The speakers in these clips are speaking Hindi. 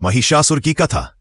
महिषासुर की कथा।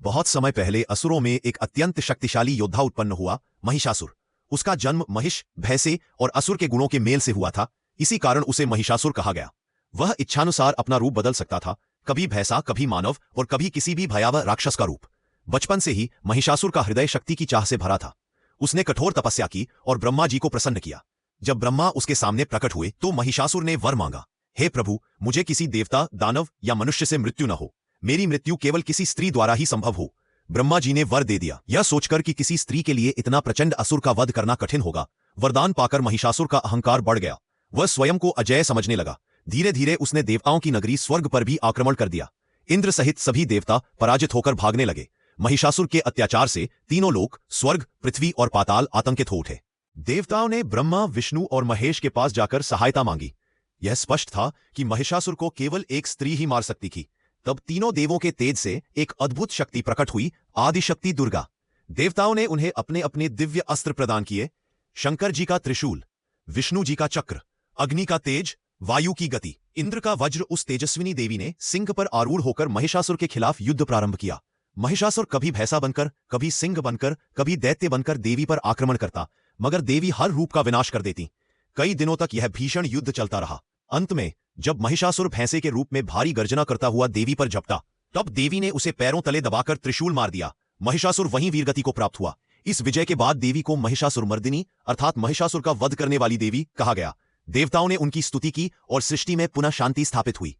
बहुत समय पहले असुरों में एक अत्यंत शक्तिशाली योद्धा उत्पन्न हुआ, महिषासुर। उसका जन्म महिष, भय से और असुर के गुणों के मेल से हुआ था। इसी कारण उसे महिषासुर कहा गया। वह इच्छानुसार अपना रूप बदल सकता था, कभी भैंसा, कभी मानव और कभी किसी भी भयावह राक्षस का रूप। बचपन से ही महिषासुर का हृदय शक्ति की चाह से भरा था। उसने कठोर तपस्या की और ब्रह्मा जी को प्रसन्न किया। जब ब्रह्मा उसके सामने प्रकट हुए तो महिषासुर ने वर मांगा, हे प्रभु, मुझे किसी देवता, दानव या मनुष्य से मृत्यु न हो। मेरी मृत्यु केवल किसी स्त्री द्वारा ही संभव हो। ब्रह्मा जी ने वर दे दिया। यह सोचकर कि किसी स्त्री के लिए इतना प्रचंड असुर का वध करना कठिन होगा, वरदान पाकर महिषासुर का अहंकार बढ़ गया। वह स्वयं को अजेय समझने लगा। धीरे धीरे उसने देवताओं की नगरी स्वर्ग पर भी आक्रमण कर दिया। इंद्र सहित सभी देवता पराजित होकर भागने लगे। महिषासुर के अत्याचार से तीनों लोक, स्वर्ग, पृथ्वी और पाताल आतंकित हो उठे। देवताओं ने ब्रह्मा, विष्णु और महेश के पास जाकर सहायता मांगी। यह स्पष्ट था कि महिषासुर को केवल एक स्त्री ही मार सकती थी। तब तीनों देवों के तेज से एक अद्भुत शक्ति प्रकट हुई, आदिशक्ति दुर्गा। देवताओं ने उन्हें अपने अपने दिव्य अस्त्र प्रदान किए। शंकर जी का त्रिशूल, विष्णु जी का चक्र, अग्नि का तेज, वायु की गति, इंद्र का वज्र। उस तेजस्विनी देवी ने सिंह पर आरूढ़ होकर महिषासुर के खिलाफ युद्ध प्रारंभ किया। महिषासुर कभी भैंसा बनकर, कभी सिंह बनकर, कभी दैत्य बनकर देवी पर आक्रमण करता, मगर देवी हर रूप का विनाश कर देती। कई दिनों तक यह भीषण युद्ध चलता रहा। अंत में जब महिषासुर भैंसे के रूप में भारी गर्जना करता हुआ देवी पर झपटा, तब देवी ने उसे पैरों तले दबाकर त्रिशूल मार दिया। महिषासुर वहीं वीरगति को प्राप्त हुआ। इस विजय के बाद देवी को महिषासुर मर्दिनी अर्थात महिषासुर का वध करने वाली देवी कहा गया। देवताओं ने उनकी स्तुति की और सृष्टि में पुनः शांति स्थापित हुई।